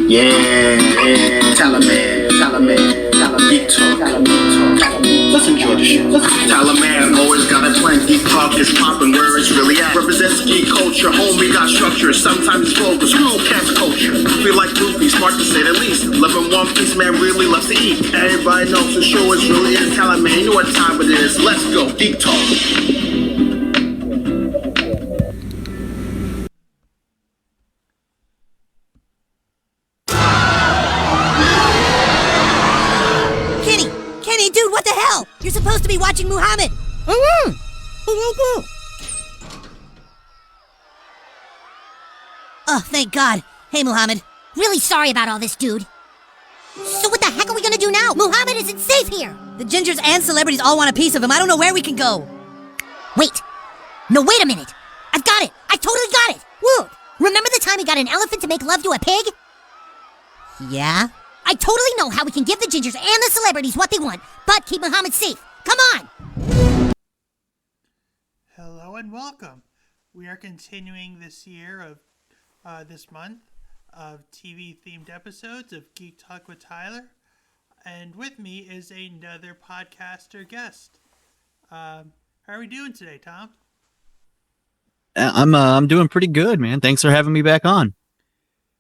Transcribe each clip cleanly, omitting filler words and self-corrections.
Yeah, Talaman, Geek Talk. Let's enjoy the show. Talaman always got a plan. Geek Talk is popping where it's really at. Represents geek culture, homie got structure. Sometimes it's vulgar, screw cats culture. Feel like Luffy, smart to say the least. Loving One Piece, man, really loves to eat. Everybody knows the show is really is Talaman. You know what time it is. Let's go, Geek Talk. Dude, what the hell? You're supposed to be watching Muhammad. Oh, thank God. Hey, Muhammad. Really sorry about all this, dude. So what the heck are we gonna do now? Muhammad isn't safe here. The gingers and celebrities all want a piece of him. I don't know where we can go. Wait. No, wait a minute. I've got it. I totally got it. Whoa. Remember the time he got an elephant to make love to a pig? Yeah? I totally know how we can give the gingers and the celebrities what they want, but keep Muhammad safe. Come on! Hello and welcome. We are continuing this year of this month of TV-themed episodes of Geek Talk with Tyler. And with me is another podcaster guest. How are we doing today, Tom? I'm doing pretty good, man. Thanks for having me back on.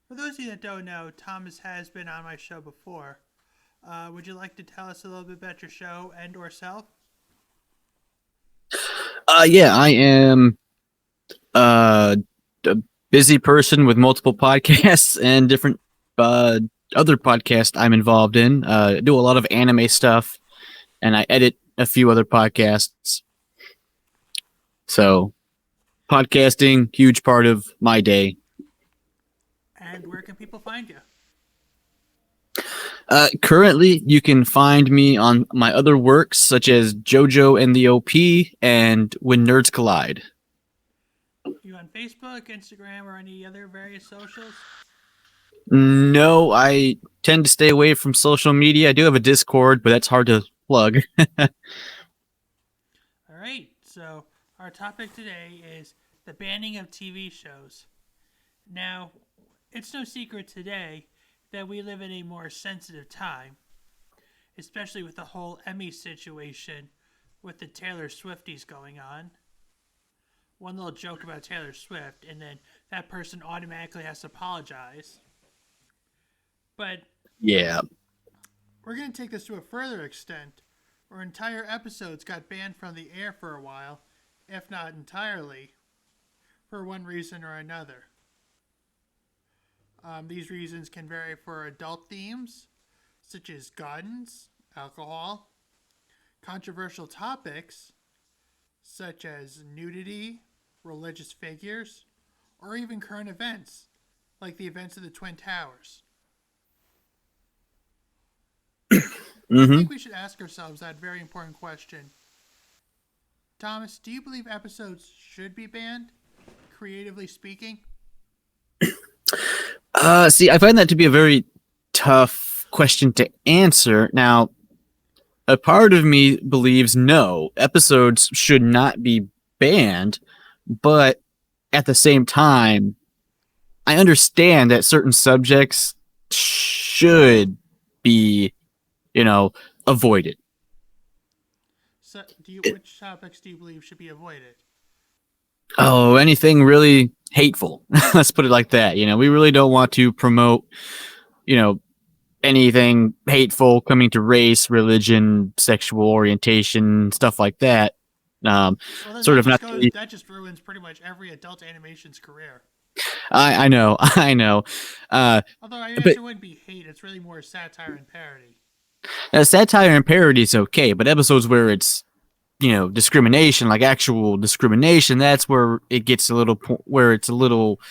For those of you that don't know, Thomas has been on my show before. Would you like to tell us a little bit about your show and or self? Yeah, I am a busy person with multiple podcasts and different other podcasts I'm involved in. I do a lot of anime stuff, and I edit a few other podcasts. So, podcasting, huge part of my day. And where can people find you? Currently, you can find me on my other works, such as JoJo and the OP and When Nerds Collide. You on Facebook, Instagram, or any other various socials? No, I tend to stay away from social media. I do have a Discord, but that's hard to plug. All right, so our topic today is the banning of TV shows. Now, it's no secret today that we live in a more sensitive time, especially with the whole Emmy situation with the Taylor Swifties going on. One little joke about Taylor Swift, and then that person automatically has to apologize. But Yeah. we're going to take this to a further extent, where entire episodes got banned from the air for a while, if not entirely, for one reason or another. These reasons can vary for adult themes, such as guns, alcohol, controversial topics, such as nudity, religious figures, or even current events, like the events of the Twin Towers. I think we should ask ourselves that very important question. Thomas, do you believe episodes should be banned, creatively speaking? See, I find that to be a very tough question to answer. Now, a part of me believes no, episodes should not be banned, but at the same time, I understand that certain subjects should be, avoided. So, which topics do you believe should be avoided? Oh, anything really hateful. Let's put it like that. We really don't want to promote, anything hateful coming to race, religion, sexual orientation, stuff like that. Sort of not. That just ruins pretty much every adult animation's career. I know. Although I guess it wouldn't be hate; it's really more satire and parody. Satire and parody is okay, but episodes where it's discrimination, like actual discrimination, that's where it gets a little where it's a little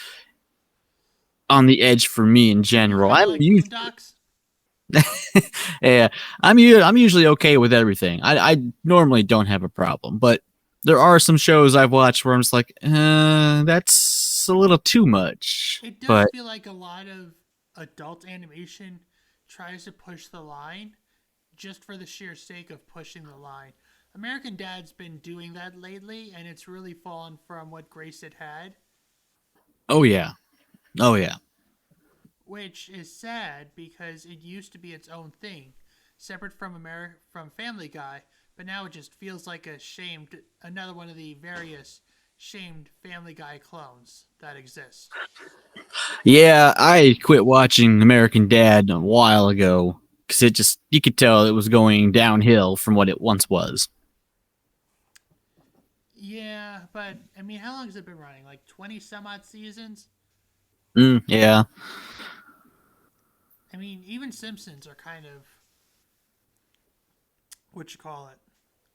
on the edge for me in general. Yeah, I'm usually okay with everything. I normally don't have a problem, but there are some shows I've watched where I'm just like, that's a little too much. It does feel like a lot of adult animation tries to push the line just for the sheer sake of pushing the line. American Dad's been doing that lately, and it's really fallen from what grace it had. Oh, yeah. which is sad because it used to be its own thing, separate from from Family Guy, but now it just feels like another one of the various shamed Family Guy clones that exist. Yeah, I quit watching American Dad a while ago because you could tell it was going downhill from what it once was. Yeah, but I mean, how long has it been running? Like 20 some odd seasons? Yeah. I mean, even Simpsons are kind of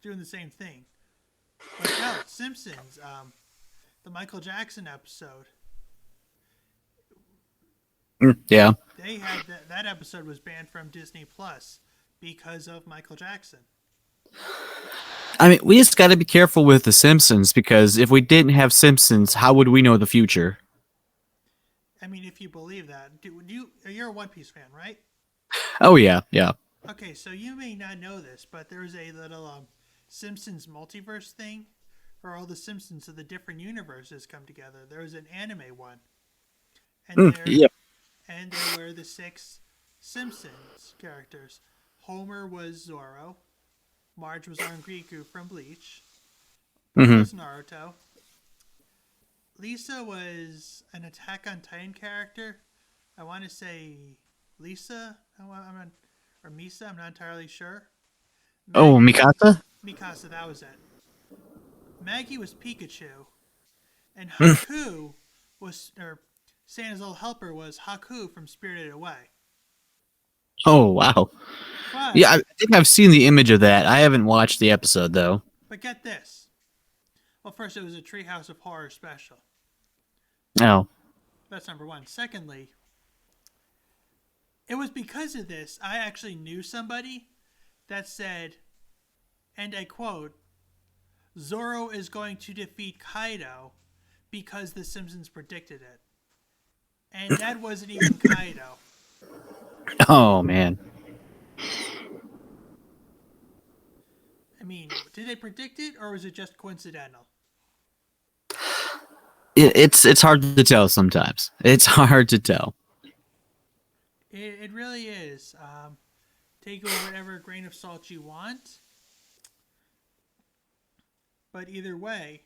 doing the same thing. But no, Simpsons, the Michael Jackson episode, Yeah. they had that episode was banned from Disney Plus because of Michael Jackson. I mean, we just got to be careful with The Simpsons because if we didn't have Simpsons, how would we know the future? I mean, if you believe that, you're a One Piece fan, right? Oh, yeah, yeah. Okay, so you may not know this, but there was a little Simpsons multiverse thing where all the Simpsons of the different universes come together. There was an anime one, and Yep. and there were the 6 Simpsons characters. Homer was Zorro, Marge was Riku from Bleach, Bart was Naruto, Lisa was an Attack on Titan character. I want to say Lisa, or Misa. I'm not entirely sure. Oh, Mikasa? Mikasa, that was it. Maggie was Pikachu, and Haku or Santa's little helper was Haku from Spirited Away. Oh, wow. But, Yeah, I think I've seen the image of that. I haven't watched the episode, though. But get this. Well, first, it was a Treehouse of Horror special. Oh. That's number one. Secondly, it was because of this I actually knew somebody that said, and I quote, Zorro is going to defeat Kaido because the Simpsons predicted it. And that wasn't even Kaido. Oh, man. I mean, did they predict it or was it just coincidental? It's hard to tell sometimes. It's hard to tell. It really is. Take it with whatever grain of salt you want. But either way,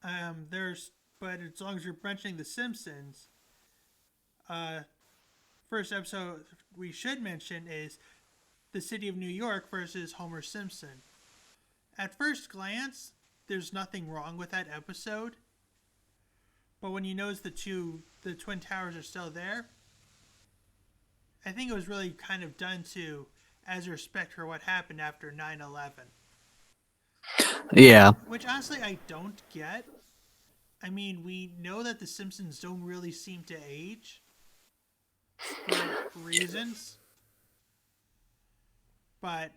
but as long as you're mentioning The Simpsons, first episode we should mention is the city of New York versus Homer Simpson. At first glance, there's nothing wrong with that episode. But when you notice the Twin Towers are still there, I think it was really kind of done as a respect for what happened after 9/11. Yeah. Which honestly I don't get. I mean, we know that the Simpsons don't really seem to age for reasons. But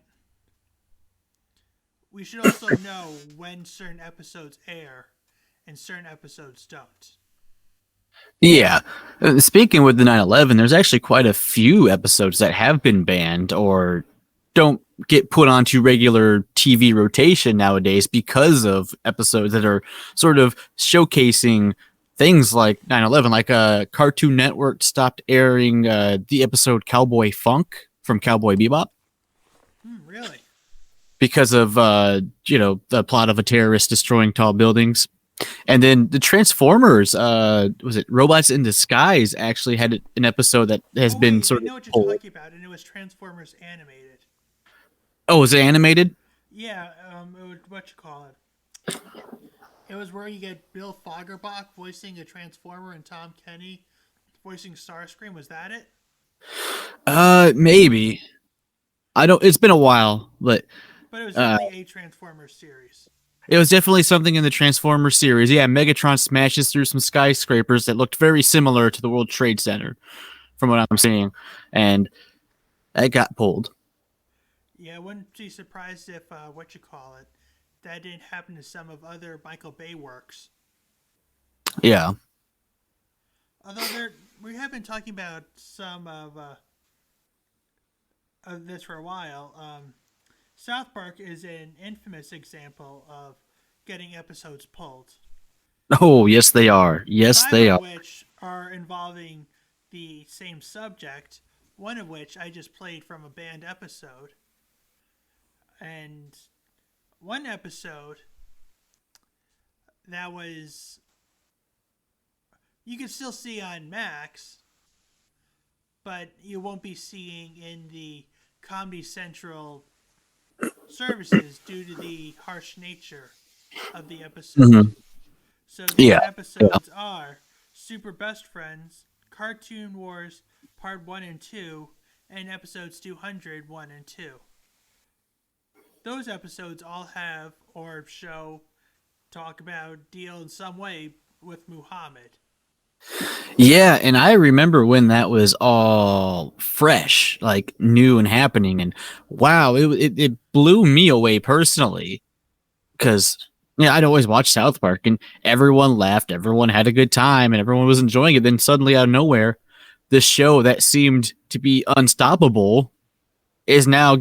we should also know when certain episodes air and certain episodes don't. Yeah. Speaking with the 9/11, there's actually quite a few episodes that have been banned or don't get put onto regular TV rotation nowadays because of episodes that are sort of showcasing things like 9/11. Like Cartoon Network stopped airing the episode Cowboy Funk from Cowboy Bebop. Really? Because of the plot of a terrorist destroying tall buildings. And then the Transformers, was it Robots in Disguise, actually had an episode that has been sort I know of what you're pulled. talking about, and it was Transformers animated. Oh, was it animated? Yeah, it was where you get Bill Fagerbach voicing a Transformer and Tom Kenny voicing Starscream. Was that it? Maybe. It's been a while, but But it was definitely a Transformers series. it was definitely something in the Transformers series. Yeah, Megatron smashes through some skyscrapers that looked very similar to the World Trade Center, from what I'm seeing, and it got pulled. Yeah, I wouldn't be surprised if, that didn't happen to some of other Michael Bay works. Yeah. Although we have been talking about some of this for a while. South Park is an infamous example of getting episodes pulled. Oh, yes, they are. Yes, Five they of are. which are involving the same subject, one of which I just played from a banned episode. And one episode that was, you can still see on Max, but you won't be seeing in the Comedy Central services due to the harsh nature of the episode. Mhm. So these Yeah, episodes are Super Best Friends, Cartoon Wars Part 1 and 2, and episodes 200, 1 and 2. Those episodes all have or show, talk about, deal in some way with Muhammad. Yeah, and I remember when that was all fresh, like new and happening, and wow, it blew me away personally, because yeah, I'd always watch South Park, and everyone laughed, everyone had a good time, and everyone was enjoying it. Then suddenly, out of nowhere, this show that seemed to be unstoppable is now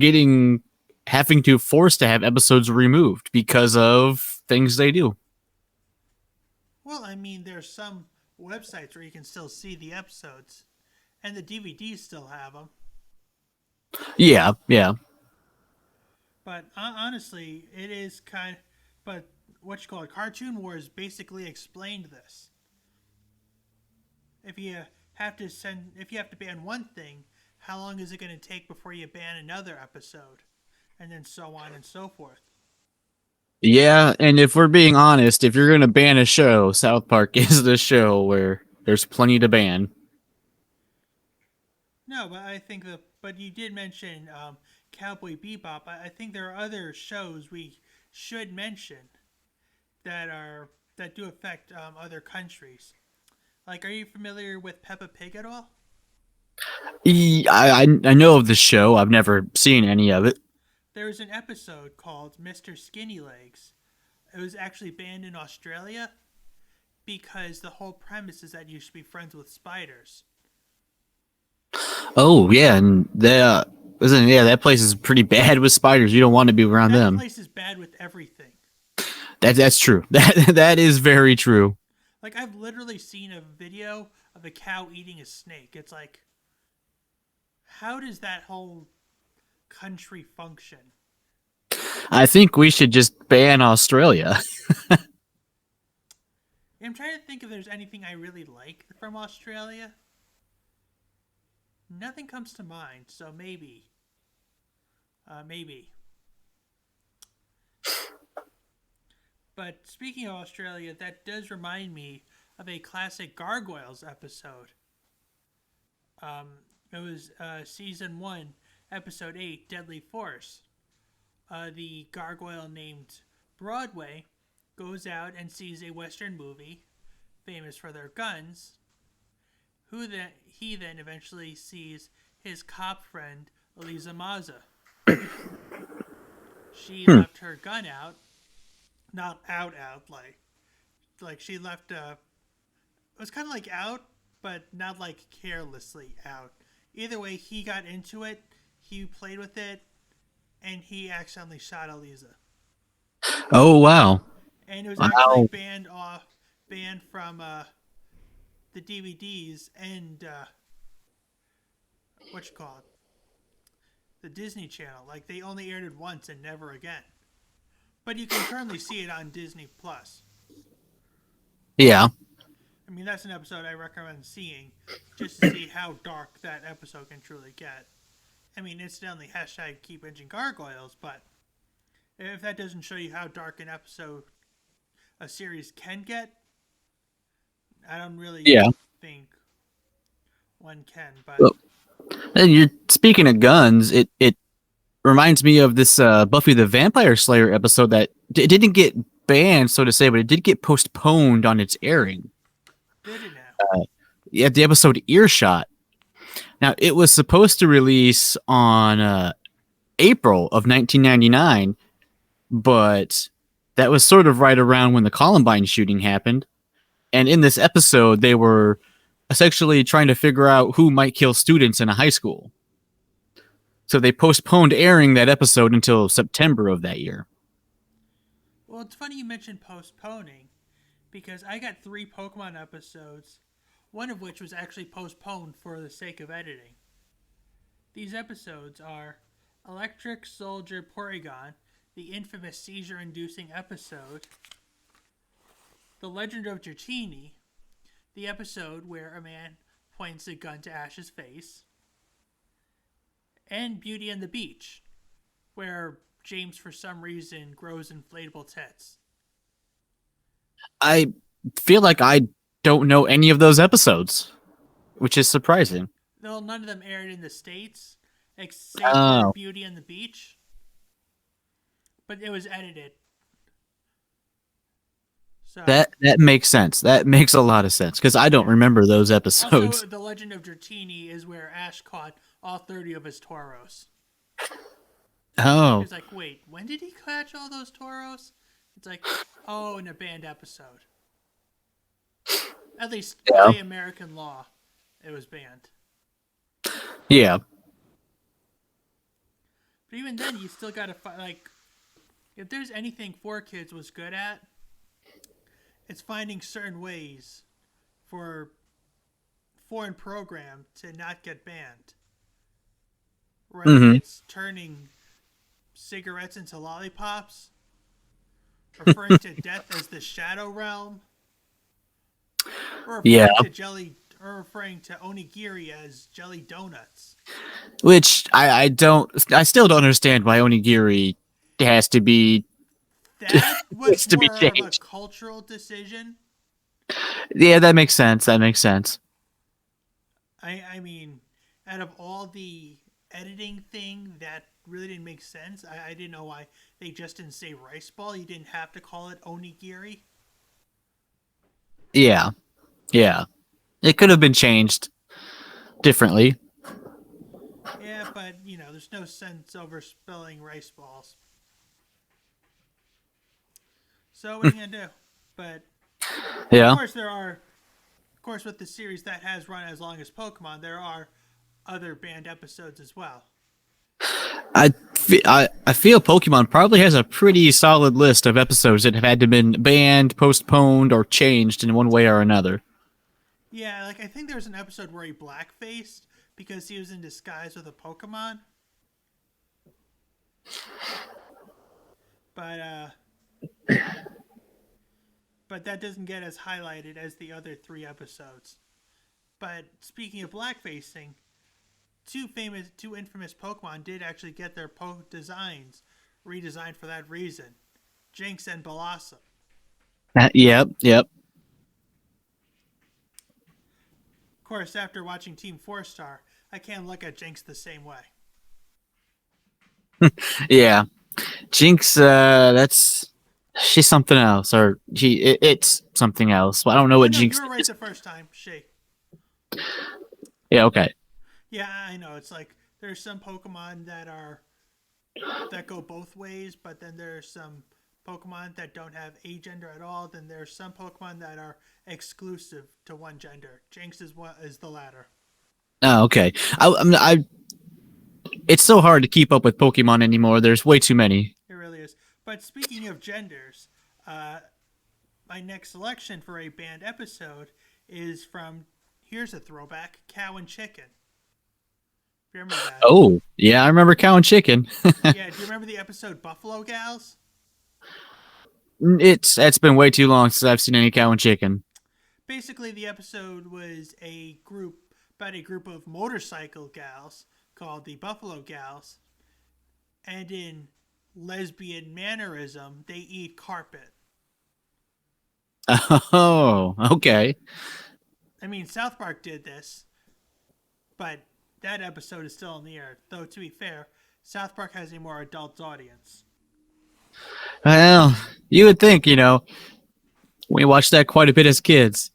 having to force to have episodes removed because of things they do. Well, I mean, there's some websites where you can still see the episodes, and the DVDs still have them. Yeah, yeah. But honestly, it is kind of, but what you call it, Cartoon Wars basically explained this. If you have to ban one thing, how long is it going to take before you ban another episode? And then so on and so forth. Yeah, and if we're being honest, if you're going to ban a show, South Park is the show where there's plenty to ban. No, but I think but you did mention Cowboy Bebop. I think there are other shows we should mention that do affect other countries. Like, are you familiar with Peppa Pig at all? I know of the show. I've never seen any of it. There was an episode called Mr. Skinny Legs. It was actually banned in Australia because the whole premise is that you should be friends with spiders. Oh yeah, and that place is pretty bad with spiders. You don't want to be around That them. place is bad with everything. That's true. That is very true. Like, I've literally seen a video of a cow eating a snake. It's like, how does that whole country function? I think we should just ban Australia. I'm trying to think if there's anything I really like from Australia. Nothing comes to mind, so maybe. Maybe. But speaking of Australia, that does remind me of a classic Gargoyles episode. It was season 1, episode 8, Deadly Force. The gargoyle named Broadway goes out and sees a Western movie famous for their guns. He then eventually sees his cop friend, Eliza Maza. She left her gun out. Not out, like she left, it was kind of like out, but not like carelessly out. Either way, he got into it, he played with it, and he accidentally shot Eliza. Oh wow. And it was Wow. actually banned from the DVDs and the Disney Channel. Like, they only aired it once and never again. But you can currently see it on Disney Plus. Yeah. I mean, that's an episode I recommend seeing just to see how dark that episode can truly get. I mean, incidentally, hashtag keep binging gargoyles, but if that doesn't show you how dark a series can get, I don't really think one can. But Well, and you're speaking of guns, it reminds me of this Buffy the Vampire Slayer episode that didn't get banned, so to say, but it did get postponed on its airing. did it now? Yeah, the episode Earshot. Now, it was supposed to release on April of 1999, but that was sort of right around when the Columbine shooting happened. And in this episode, they were essentially trying to figure out who might kill students in a high school. So they postponed airing that episode until September of that year. Well, it's funny you mentioned postponing, because I got 3 Pokemon episodes. one of which was actually postponed for the sake of editing. These episodes are Electric Soldier Porygon, the infamous seizure-inducing episode, The Legend of Dratini, the episode where a man points a gun to Ash's face, and Beauty and the Beach, where James, for some reason, grows inflatable tits. I feel like I don't know any of those episodes, which is surprising. Though none of them aired in the States, except Oh. for Beauty and the Beach. But it was edited. So, That makes sense. That makes a lot of sense because I don't remember those episodes. also, The Legend of Dratini is where Ash caught all 30 of his toros. Oh, He's like, wait, when did he catch all those toros? It's like, oh, in a banned episode. At least Yeah. by American law, it was banned. yeah. But even then, you still gotta like, if there's anything 4Kids was good at, it's finding certain ways for foreign program to not get banned. Whether Mhm. it's turning cigarettes into lollipops, referring to death as the shadow realm, or referring to onigiri as jelly donuts. Which I still don't understand why onigiri has to be. That was to be more of a changed. cultural decision. Yeah, that makes sense. That makes sense. I mean, out of all the editing thing that really didn't make sense, I didn't know why they just didn't say rice ball. You didn't have to call it onigiri. Yeah, yeah. It could have been changed differently. Yeah, but there's no sense over spelling rice balls. So what are you gonna do? But Yeah. of course, with the series that has run as long as Pokemon, there are other banned episodes as well. I feel Pokemon probably has a pretty solid list of episodes that have had to been banned, postponed, or changed in one way or another. Yeah, like I think there was an episode where he blackfaced because he was in disguise with a Pokemon. But that doesn't get as highlighted as the other 3 episodes. But speaking of blackfacing, two infamous Pokemon did actually get their designs redesigned for that reason. Jinx and Blossom. Yep. Of course, after watching Team 4-Star, I can't look at Jinx the same way. Yeah. Jinx, she's something else, or it's something else. Well, I don't know what No, Jinx you were right is. the first time. She. Yeah, okay. Yeah, I know. It's like there's some Pokemon that go both ways, but then there's some Pokemon that don't have a gender at all. Then there's some Pokemon that exclusive to one gender. Jinx is the latter. Oh, okay. It's so hard to keep up with Pokemon anymore. There's way too many. It really is. But speaking of genders, my next selection for a banned episode is from, here's a throwback, Cow and Chicken. Do you remember that? Oh, yeah, I remember Cow and Chicken. Yeah, do you remember the episode Buffalo Gals? It's been way too long since I've seen any Cow and Chicken. Basically, the episode was about a group of motorcycle gals called the Buffalo Gals, and in lesbian mannerism, they eat carpet. Oh, okay. I mean, South Park did this, but that episode is still in the air. Though, to be fair, South Park has a more adult audience. Well, you would think, we watched that quite a bit as kids.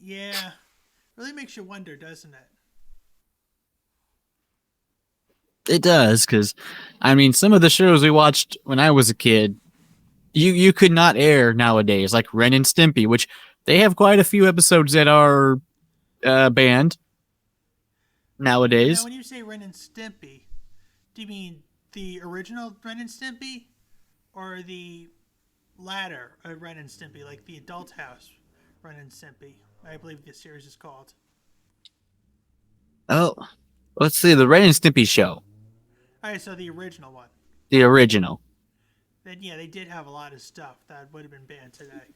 Yeah, really makes you wonder, doesn't it? It does, because, some of the shows we watched when I was a kid, you could not air nowadays, like Ren and Stimpy, which they have quite a few episodes that are banned nowadays. Now, when you say Ren and Stimpy, do you mean the original Ren and Stimpy, or the latter Ren and Stimpy, like the Adult House Ren and Stimpy? I believe the series is called. Oh, let's see, the Ren and Stimpy show, Alright, so the original one. the original. Then yeah, they did have a lot of stuff that would have been banned today.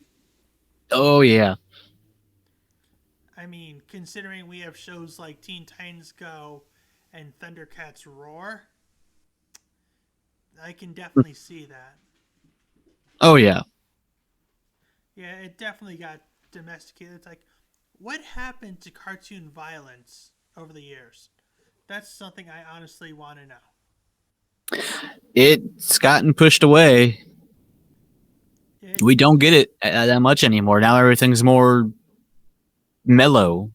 Oh yeah. I mean, considering we have shows like Teen Titans Go and Thundercats Roar, I can definitely see that. Oh yeah. Yeah, it definitely got domesticated. It's like, what happened to cartoon violence over the years? That's something I honestly want to know. It's gotten pushed away. We don't get it that much anymore. Now everything's more mellow.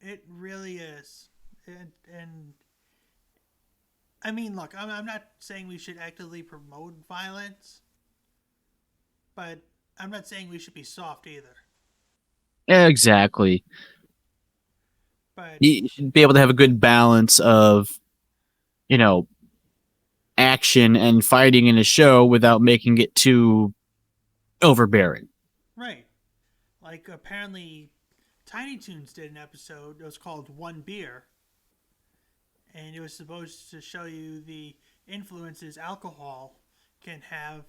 It really is. And I mean, look, I'm not saying we should actively promote violence, but I'm not saying we should be soft either. Exactly. But You should be able to have a good balance of, you know, action and fighting in a show without making it too overbearing. right, like apparently, Tiny Toons did an episode. It was called One Beer, and it was supposed to show you the influences alcohol can have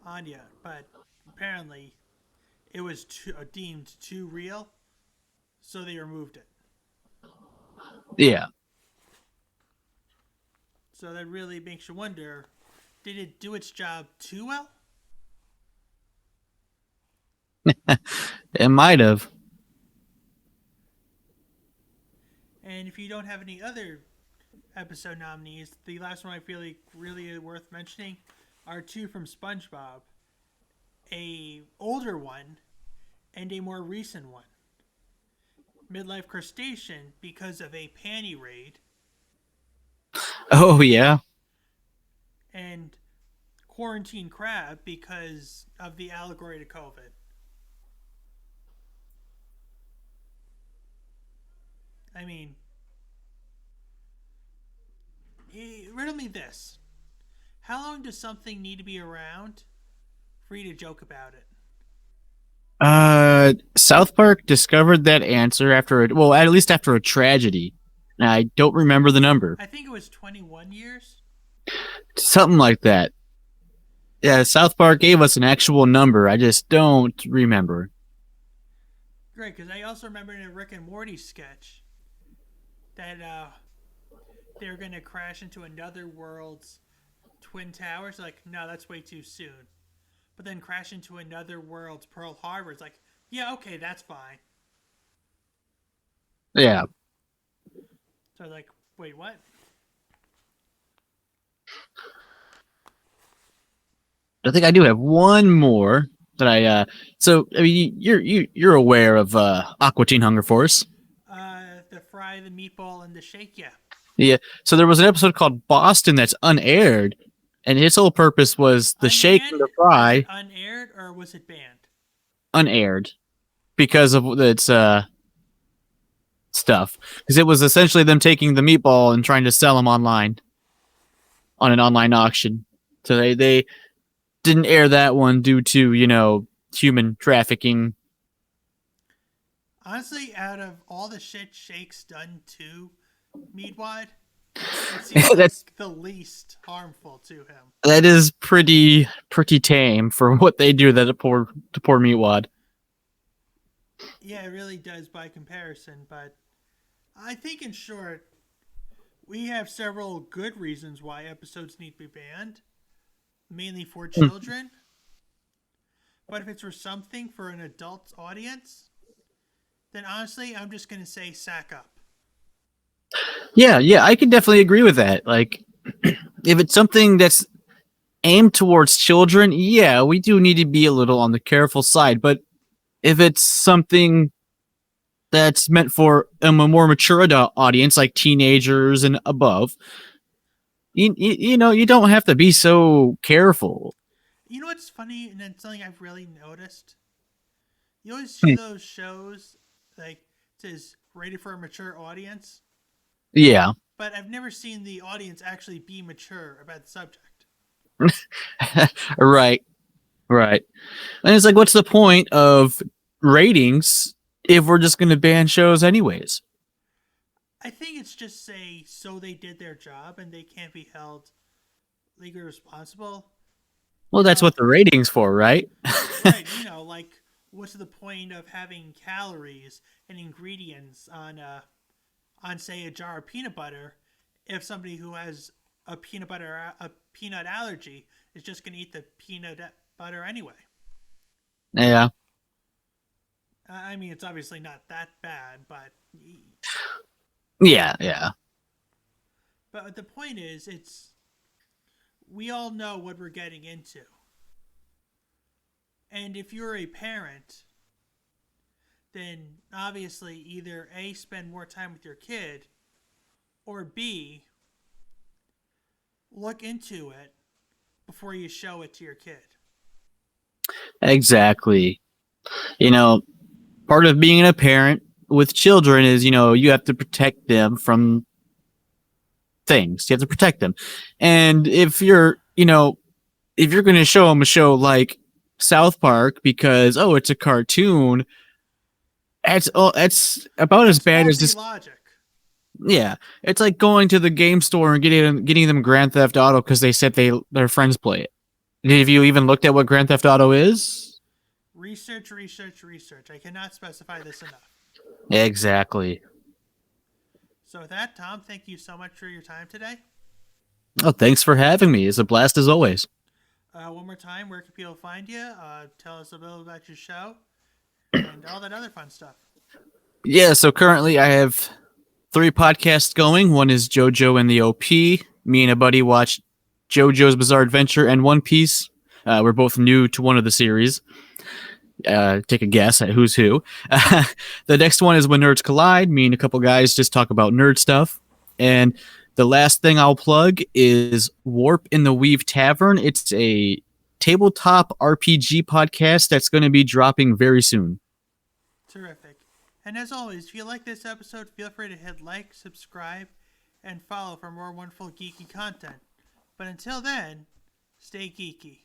on you, but apparently, it was deemed too real, so they removed it. Yeah. So that really makes you wonder, did it do its job too well? It might have. And if you don't have any other episode nominees, the last one I feel like really worth mentioning are two from SpongeBob. A older one and a more recent one. Midlife Crustacean because of a panty raid, Oh yeah. and Quarantine Crab because of the allegory to COVID. I mean, riddle me this. How long does something need to be around for you to joke about it? South Park discovered that answer after at least after a tragedy. And I don't remember the number. I think it was 21 years. Something like that. Yeah, South Park gave us an actual number. I just don't remember. Great, because I also remember in a Rick and Morty sketch that they were going to crash into another world's Twin Towers. Like, no, that's way too soon. But then crash into another world's Pearl Harbor. It's like, yeah, okay, that's fine. Yeah. So like, wait, what? I think I do have one more that I so I mean you're aware of Aqua Teen Hunger Force. The fry, the meatball, and the shake, yeah. Yeah. So there was an episode called Boston that's unaired, and its whole purpose was the shake and the fry. Was it unaired or was it banned? Unaired because of its stuff. Because it was essentially them taking the meatball and trying to sell them online on an online auction. So they didn't air that one due to, human trafficking. Honestly, out of all the shit Shake's done to Meatwad, it seems That's- like the least harmful to him. That is pretty tame for what they do to poor Meatwad. Yeah, it really does by comparison, but I think in short, we have several good reasons why episodes need to be banned, mainly for children. But if it's for something for an adult audience, then honestly, I'm just going to say sack up. Yeah, I can definitely agree with that. Like, if it's something that's aimed towards children, yeah, we do need to be a little on the careful side. But if it's something that's meant for a more mature adult audience, like teenagers and above, you don't have to be so careful. You know what's funny, and then something I've really noticed? You always see those shows, like, it says rated for a mature audience, Yeah. but I've never seen the audience actually be mature about the subject. Right. Right. And it's like, what's the point of ratings if we're just going to ban shows anyways? I think it's just say so they did their job and they can't be held legally responsible. Well, that's what the ratings for, right? Right, like what's the point of having calories and ingredients on say a jar of peanut butter if somebody who has a peanut allergy is just going to eat the peanut butter anyway? Yeah. I mean, it's obviously not that bad, but Yeah. but the point is, we all know what we're getting into. And if you're a parent, then obviously either A, spend more time with your kid, or B, look into it before you show it to your kid. Exactly. Part of being a parent with children is, you have to protect them from things. You have to protect them. And if you're going to show them a show like South Park because, it's a cartoon, it's about as bad as this. Logic. Yeah, it's like going to the game store and getting them Grand Theft Auto because they said their friends play it. Have you even looked at what Grand Theft Auto is? Research. I cannot specify this enough. Exactly. So with that, Tom, thank you so much for your time today. Oh, thanks for having me. It's a blast as always. One more time, where can people find you? Tell us a little about your show and all that other fun stuff. Yeah, so currently I have 3 podcasts going. One is JoJo and the OP. Me and a buddy watch JoJo's Bizarre Adventure and One Piece. We're both new to one of the series. Take a guess at who's who. The next one is When Nerds Collide. Me and a couple guys just talk about nerd stuff. And the last thing I'll plug is Warp in the Weave Tavern. It's a tabletop RPG podcast that's going to be dropping very soon. Terrific. And as always, if you like this episode, feel free to hit like, subscribe, and follow for more wonderful geeky content. But until then, stay geeky.